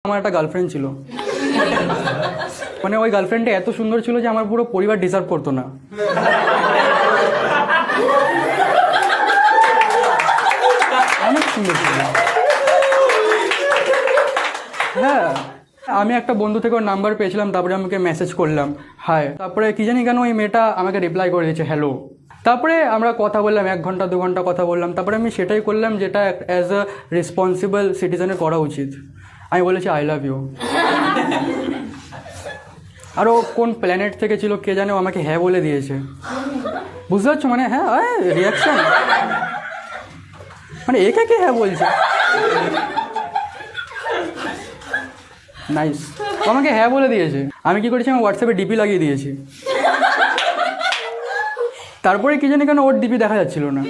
আমার একটা গার্লফ্রেন্ড ছিল, মানে ওই গার্লফ্রেন্ডটা এত সুন্দর ছিল যে আমার পুরো পরিবার ডিজার্ভ করতো না। অনেক সুন্দর ছিল। হ্যাঁ, আমি একটা বন্ধু থেকে ওর নাম্বার পেয়েছিলাম, তারপরে আমাকে মেসেজ করলাম হাই, তারপরে কি জানি কেন ওই মেয়েটা আমাকে রিপ্লাই করে দিয়েছে হ্যালো। তারপরে আমরা কথা বললাম, 1 ঘন্টা 2 ঘন্টা কথা বললাম। তারপরে আমি সেটাই করলাম যেটা অ্যাজ আ রেসপন্সিবল সিটিজেনের করা উচিত। আমি বলেছি আই লাভ ইউ। আরও কোন প্ল্যানেট থেকে ছিল কে জানে, আমাকে হ্যাঁ বলে দিয়েছে। বুঝতে পারছো? মানে হ্যাঁ রিয়াকশন, মানে একে কে হ্যাঁ বলছে। নাইস, আমাকে হ্যাঁ বলে দিয়েছে। আমি কি করেছি, আমি হোয়াটসঅ্যাপে ডিপি লাগিয়ে দিয়েছি। তারপরে কি জানি কেন ওর ডিপি দেখা যাচ্ছিল না।